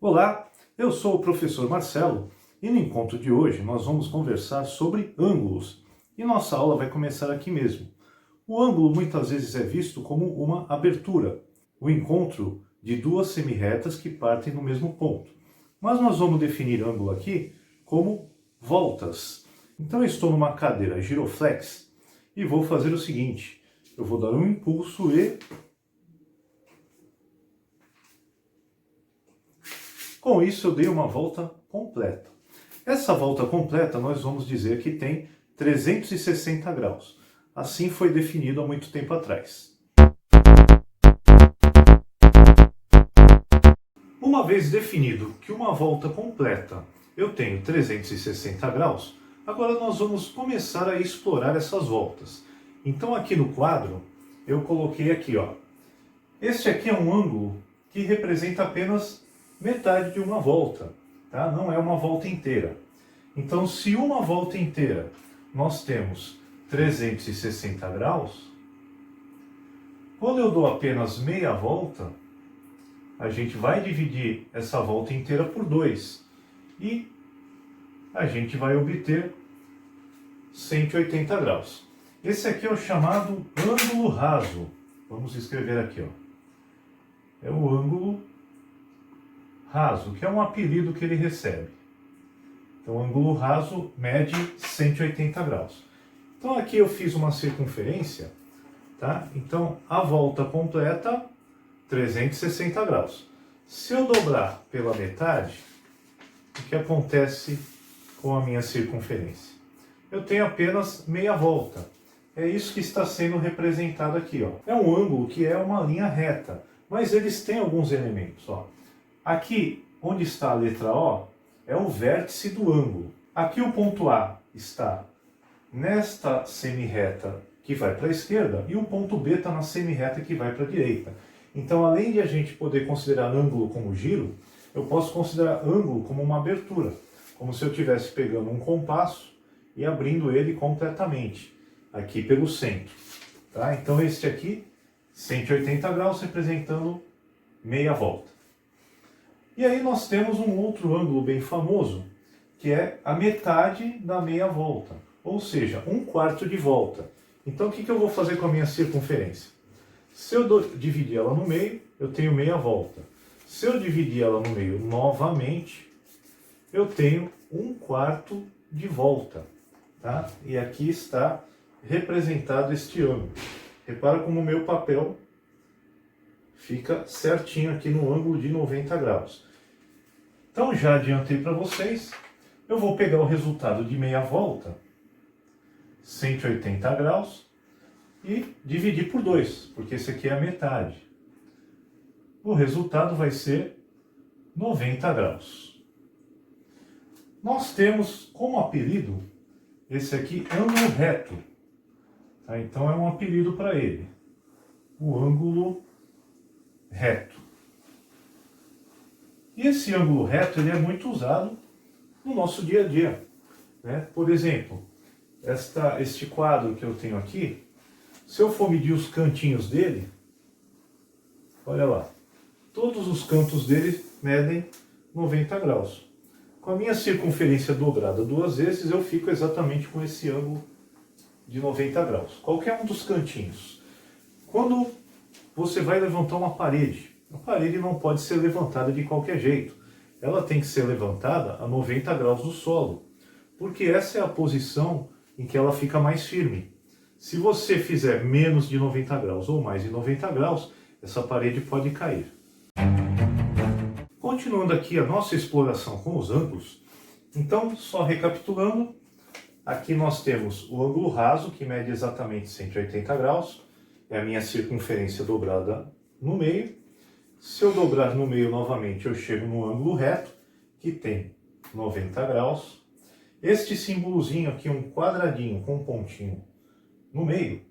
Olá, eu sou o professor Marcelo e no encontro de hoje nós vamos conversar sobre ângulos e nossa aula vai começar aqui mesmo. O ângulo muitas vezes é visto como uma abertura, o encontro de duas semirretas que partem no mesmo ponto. Mas nós vamos definir ângulo aqui como voltas. Então eu estou numa cadeira giroflex e vou fazer o seguinte, eu vou dar um impulso e com isso eu dei uma volta completa. Essa volta completa nós vamos dizer que tem 360 graus. Assim foi definido há muito tempo atrás. Uma vez definido que uma volta completa eu tenho 360 graus, agora nós vamos começar a explorar essas voltas. Então aqui no quadro eu coloquei aqui, ó. Este aqui é um ângulo que representa apenas metade de uma volta, tá? Não é uma volta inteira. Então, se uma volta inteira nós temos 360 graus, quando eu dou apenas meia volta, a gente vai dividir essa volta inteira por 2 e a gente vai obter 180 graus. Esse aqui é o chamado ângulo raso. Vamos escrever aqui, ó. É o ângulo raso, que é um apelido que ele recebe. Então, o ângulo raso mede 180 graus. Então, aqui eu fiz uma circunferência, tá? Então, a volta completa, 360 graus. Se eu dobrar pela metade, o que acontece com a minha circunferência? Eu tenho apenas meia volta. É isso que está sendo representado aqui, ó. É um ângulo que é uma linha reta, mas eles têm alguns elementos, ó. Aqui, onde está a letra O, é o vértice do ângulo. Aqui o ponto A está nesta semirreta que vai para a esquerda e o ponto B está na semirreta que vai para a direita. Então, além de a gente poder considerar ângulo como giro, eu posso considerar ângulo como uma abertura, como se eu estivesse pegando um compasso e abrindo ele completamente, aqui pelo centro. Tá? Então, este aqui, 180 graus, representando meia volta. E aí nós temos um outro ângulo bem famoso, que é a metade da meia volta, ou seja, 1/4 de volta. Então o que eu vou fazer com a minha circunferência? Se eu dividir ela no meio, eu tenho meia volta. Se eu dividir ela no meio novamente, eu tenho 1/4 de volta. Tá? E aqui está representado este ângulo. Repara como o meu papel fica certinho aqui no ângulo de 90 graus. Então já adiantei para vocês, eu vou pegar o resultado de meia volta, 180 graus, e dividir por 2, porque esse aqui é a metade. O resultado vai ser 90 graus. Nós temos como apelido esse aqui ângulo reto. Tá? Então é um apelido para ele. O ângulo reto. E esse ângulo reto ele é muito usado no nosso dia a dia. Né? Por exemplo, este quadro que eu tenho aqui, se eu for medir os cantinhos dele, olha lá, todos os cantos dele medem 90 graus. Com a minha circunferência dobrada 2 vezes, eu fico exatamente com esse ângulo de 90 graus. Qualquer um dos cantinhos. Quando você vai levantar uma parede, a parede não pode ser levantada de qualquer jeito. Ela tem que ser levantada a 90 graus do solo, porque essa é a posição em que ela fica mais firme. Se você fizer menos de 90 graus ou mais de 90 graus, essa parede pode cair. Continuando aqui a nossa exploração com os ângulos, então, só recapitulando, aqui nós temos o ângulo raso, que mede exatamente 180 graus, é a minha circunferência dobrada no meio. Se eu dobrar no meio novamente, eu chego no ângulo reto, que tem 90 graus. Este símbolozinho aqui, um quadradinho com um pontinho no meio,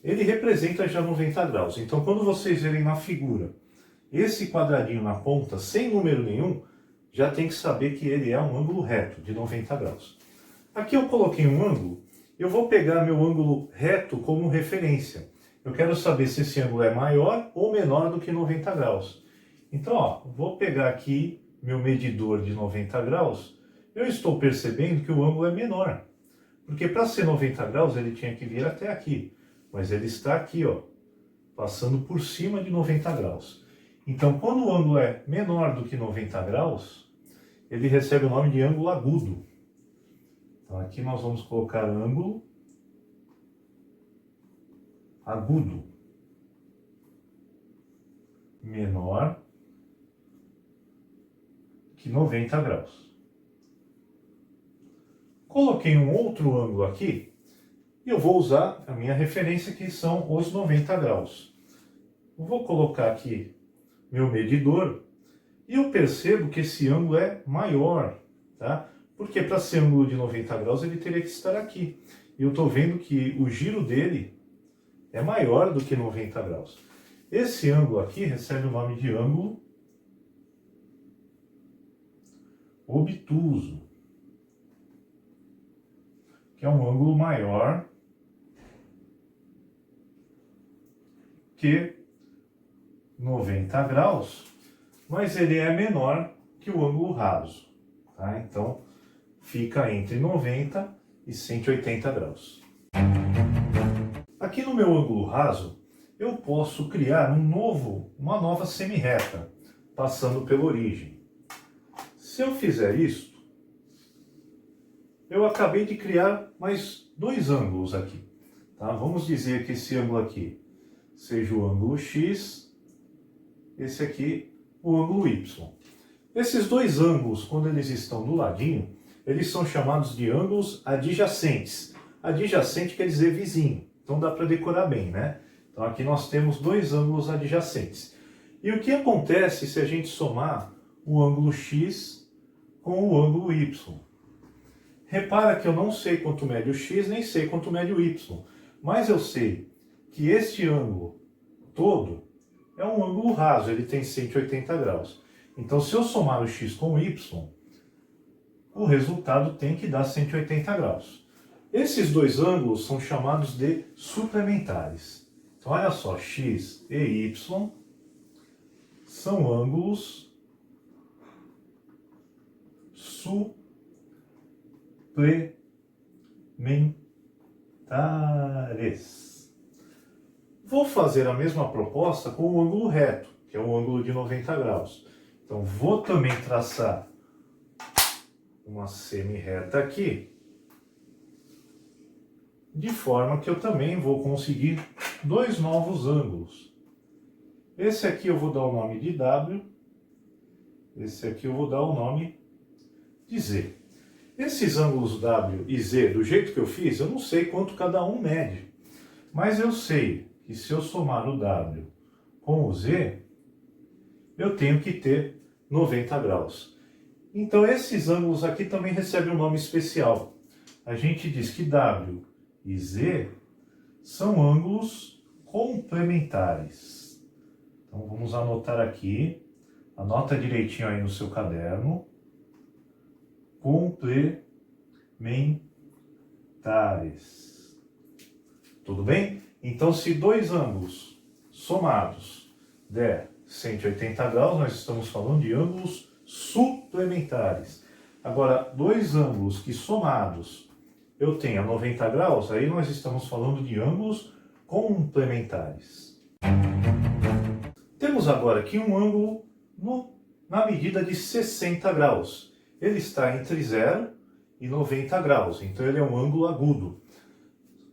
ele representa já 90 graus. Então, quando vocês verem na figura esse quadradinho na ponta, sem número nenhum, já tem que saber que ele é um ângulo reto, de 90 graus. Aqui eu coloquei um ângulo, eu vou pegar meu ângulo reto como referência. Eu quero saber se esse ângulo é maior ou menor do que 90 graus. Então, ó, vou pegar aqui meu medidor de 90 graus, eu estou percebendo que o ângulo é menor. Porque para ser 90 graus ele tinha que vir até aqui. Mas ele está aqui, ó, passando por cima de 90 graus. Então, quando o ângulo é menor do que 90 graus, ele recebe o nome de ângulo agudo. Então, aqui nós vamos colocar ângulo agudo. Menor que 90 graus. Coloquei um outro ângulo aqui e eu vou usar a minha referência, que são os 90 graus. Eu vou colocar aqui meu medidor e eu percebo que esse ângulo é maior, tá? Porque para ser ângulo de 90 graus ele teria que estar aqui. E eu estou vendo que o giro dele é maior do que 90 graus. Esse ângulo aqui recebe o nome de ângulo obtuso, que é um ângulo maior que 90 graus, mas ele é menor que o ângulo raso, tá? Então, fica entre 90 e 180 graus. Aqui no meu ângulo raso, eu posso criar uma nova semirreta, passando pela origem. Se eu fizer isso, eu acabei de criar mais dois ângulos aqui, tá? Vamos dizer que esse ângulo aqui seja o ângulo X, esse aqui o ângulo Y. Esses dois ângulos, quando eles estão do ladinho, eles são chamados de ângulos adjacentes. Adjacente quer dizer vizinho, então dá para decorar bem, né? Então aqui nós temos dois ângulos adjacentes. E o que acontece se a gente somar o ângulo X com o ângulo Y? Repara que eu não sei quanto mede o X, nem sei quanto mede o Y. Mas eu sei que este ângulo todo é um ângulo raso, ele tem 180 graus. Então, se eu somar o X com o Y, o resultado tem que dar 180 graus. Esses dois ângulos são chamados de suplementares. Então, olha só, X e Y são ângulos suplementares. Vou fazer a mesma proposta com o ângulo reto, que é o ângulo de 90 graus. Então, vou também traçar uma semirreta aqui, de forma que eu também vou conseguir dois novos ângulos. Esse aqui eu vou dar o nome de W, esse aqui eu vou dar o nome de Z. Esses ângulos W e Z, do jeito que eu fiz, eu não sei quanto cada um mede, mas eu sei que se eu somar o W com o Z, eu tenho que ter 90 graus. Então esses ângulos aqui também recebem um nome especial. A gente diz que W e Z são ângulos complementares. Então vamos anotar aqui, anota direitinho aí no seu caderno. Complementares. Tudo bem? Então, se dois ângulos somados der 180 graus, nós estamos falando de ângulos suplementares. Agora, dois ângulos que somados eu tenha 90 graus, aí nós estamos falando de ângulos complementares. Temos agora aqui um ângulo na medida de 60 graus. Ele está entre 0 e 90 graus, então ele é um ângulo agudo.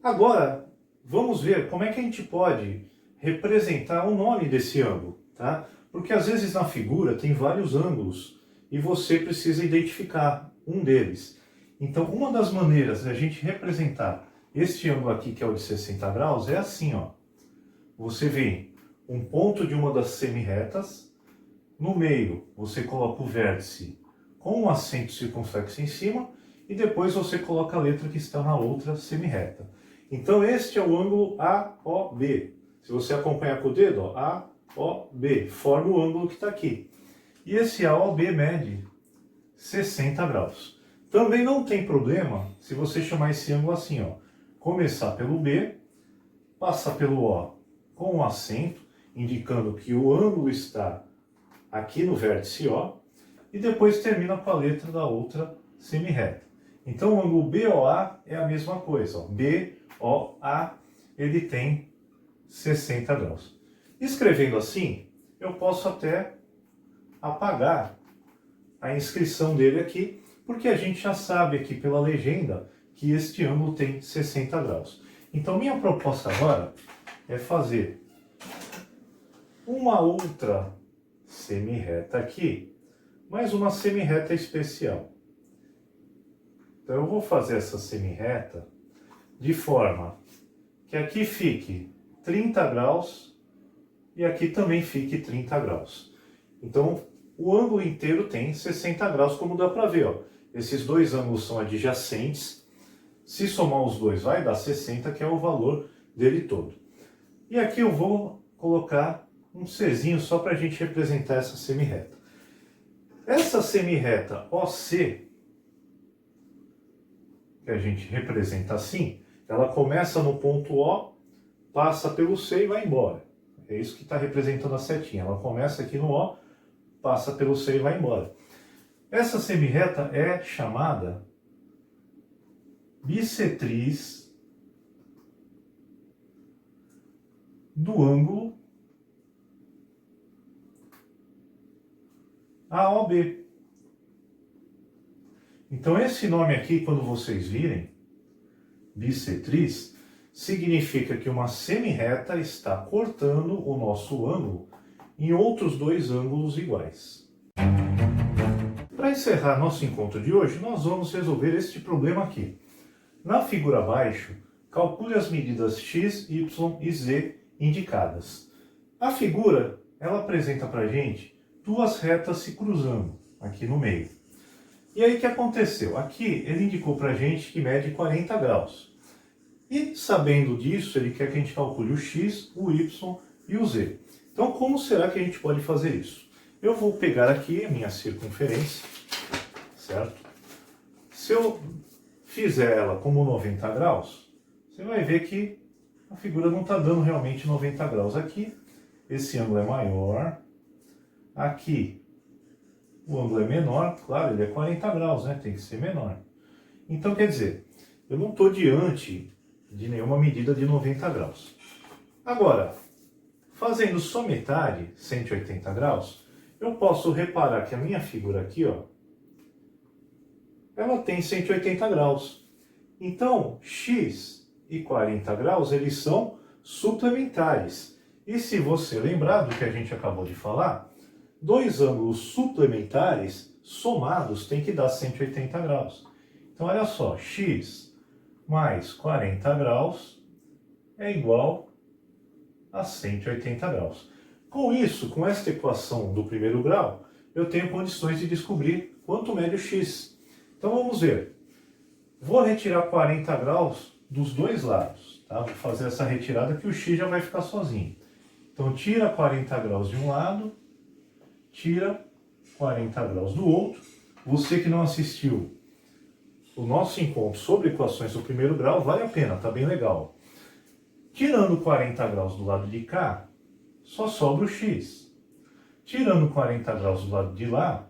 Agora, vamos ver como é que a gente pode representar o nome desse ângulo, tá? Porque às vezes na figura tem vários ângulos e você precisa identificar um deles. Então, uma das maneiras de a gente representar este ângulo aqui, que é o de 60 graus, é assim, ó. Você vem um ponto de uma das semirretas, no meio você coloca o vértice com um acento circunflexo em cima e depois você coloca a letra que está na outra semirreta. Então este é o ângulo AOB. Se você acompanhar com o dedo, ó, AOB, forma o ângulo que está aqui. E esse AOB mede 60 graus. Também não tem problema se você chamar esse ângulo assim, ó. Começar pelo B, passar pelo O com um acento, indicando que o ângulo está aqui no vértice O. e depois termina com a letra da outra semirreta. Então o ângulo BOA é a mesma coisa. Ó. BOA ele tem 60 graus. Escrevendo assim, eu posso até apagar a inscrição dele aqui, porque a gente já sabe aqui pela legenda que este ângulo tem 60 graus. Então minha proposta agora é fazer uma outra semirreta aqui, mais uma semirreta especial. Então eu vou fazer essa semirreta de forma que aqui fique 30 graus e aqui também fique 30 graus. Então o ângulo inteiro tem 60 graus, como dá para ver. Ó. Esses dois ângulos são adjacentes. Se somar os dois vai dar 60, que é o valor dele todo. E aqui eu vou colocar um Czinho só para a gente representar essa semirreta. Essa semirreta OC, que a gente representa assim, ela começa no ponto O, passa pelo C e vai embora. É isso que está representando a setinha. Ela começa aqui no O, passa pelo C e vai embora. Essa semirreta é chamada bissetriz do ângulo AOB. Então esse nome aqui, quando vocês virem, bissetriz, significa que uma semirreta está cortando o nosso ângulo em outros dois ângulos iguais. Para encerrar nosso encontro de hoje, nós vamos resolver este problema aqui. Na figura abaixo, calcule as medidas x, y e z indicadas. A figura, ela apresenta para a gente duas retas se cruzando aqui no meio. E aí o que aconteceu? Aqui ele indicou para a gente que mede 40 graus. E sabendo disso, ele quer que a gente calcule o x, o y e o z. Então como será que a gente pode fazer isso? Eu vou pegar aqui a minha circunferência, certo? Se eu fizer ela como 90 graus, você vai ver que a figura não está dando realmente 90 graus aqui. Esse ângulo é maior. Aqui o ângulo é menor, claro, ele é 40 graus, né? Tem que ser menor. Então, quer dizer, eu não estou diante de nenhuma medida de 90 graus. Agora, fazendo só metade, 180 graus, eu posso reparar que a minha figura aqui, ó, ela tem 180 graus. Então, x e 40 graus, eles são suplementares. E se você lembrar do que a gente acabou de falar, dois ângulos suplementares somados tem que dar 180 graus. Então, olha só, x mais 40 graus é igual a 180 graus. Com isso, com esta equação do primeiro grau, eu tenho condições de descobrir quanto mede o x. Então, vamos ver. Vou retirar 40 graus dos dois lados. Tá? Vou fazer essa retirada que o x já vai ficar sozinho. Então, tira 40 graus de um lado, tira 40 graus do outro. Você que não assistiu o nosso encontro sobre equações do primeiro grau, vale a pena, tá bem legal. Tirando 40 graus do lado de cá, só sobra o x. Tirando 40 graus do lado de lá,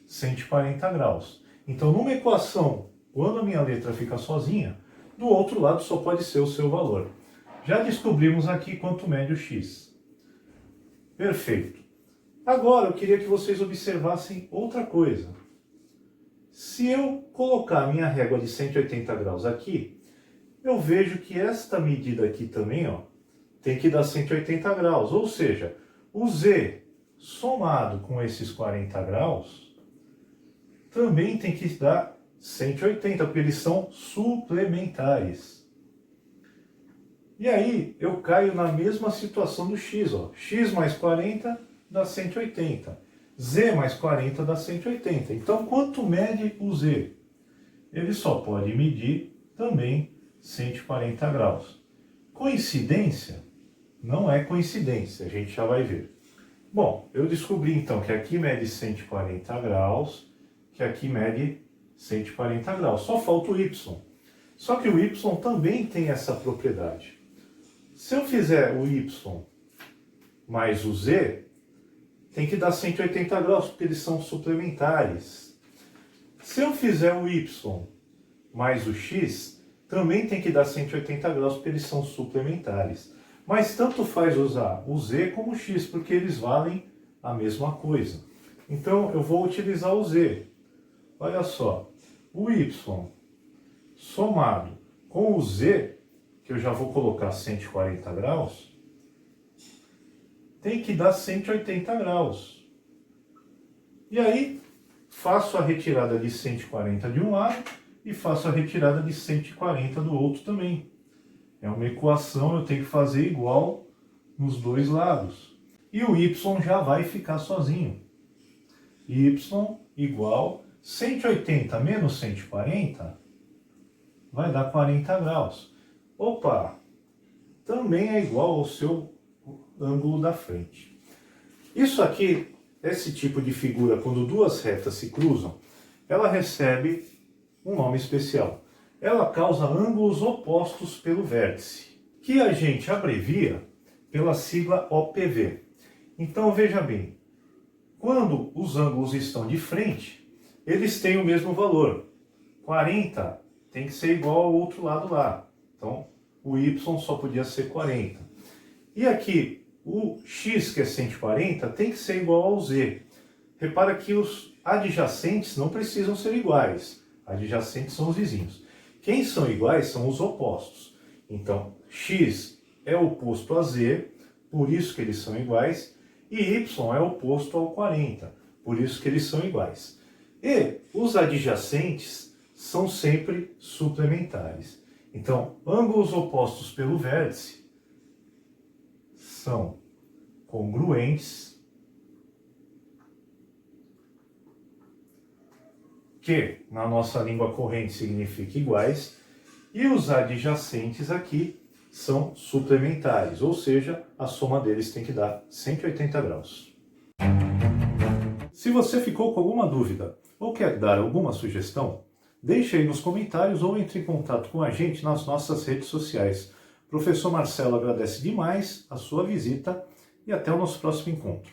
140 graus. Então, numa equação, quando a minha letra fica sozinha, do outro lado só pode ser o seu valor. Já descobrimos aqui quanto mede o x. Perfeito. Agora eu queria que vocês observassem outra coisa. Se eu colocar a minha régua de 180 graus aqui, eu vejo que esta medida aqui também, ó, tem que dar 180 graus. Ou seja, o z somado com esses 40 graus também tem que dar 180, porque eles são suplementares. E aí eu caio na mesma situação do x. Ó. X mais 40 dá 180. Z mais 40 dá 180. Então, quanto mede o Z? Ele só pode medir também 140 graus. Coincidência? Não é coincidência, a gente já vai ver. Bom, eu descobri então que aqui mede 140 graus, que aqui mede 140 graus. Só falta o Y. Só que o Y também tem essa propriedade. Se eu fizer o Y mais o Z, tem que dar 180 graus, porque eles são suplementares. Se eu fizer o y mais o x, também tem que dar 180 graus, porque eles são suplementares. Mas tanto faz usar o z como o x, porque eles valem a mesma coisa. Então eu vou utilizar o z. Olha só, o y somado com o z, que eu já vou colocar 140 graus, tem que dar 180 graus. E aí, faço a retirada de 140 de um lado e faço a retirada de 140 do outro também. É uma equação, eu tenho que fazer igual nos dois lados. E o y já vai ficar sozinho. Y igual 180 menos 140 vai dar 40 graus. Opa! Também é igual ao seu ângulo da frente. Isso aqui, esse tipo de figura, quando duas retas se cruzam, ela recebe um nome especial. Ela causa ângulos opostos pelo vértice, que a gente abrevia pela sigla OPV. Então veja bem, quando os ângulos estão de frente, eles têm o mesmo valor. 40 tem que ser igual ao outro lado lá. Então o y só podia ser 40. E aqui o x, que é 140, tem que ser igual ao z. Repara que os adjacentes não precisam ser iguais. Adjacentes são os vizinhos. Quem são iguais são os opostos. Então, x é oposto a z, por isso que eles são iguais, e y é oposto ao 40, por isso que eles são iguais. E os adjacentes são sempre suplementares. Então, ângulos opostos pelo vértice são congruentes, que na nossa língua corrente significa iguais, e os adjacentes aqui são suplementares, ou seja, a soma deles tem que dar 180 graus. Se você ficou com alguma dúvida ou quer dar alguma sugestão, deixe aí nos comentários ou entre em contato com a gente nas nossas redes sociais. Professor Marcelo agradece demais a sua visita e até o nosso próximo encontro.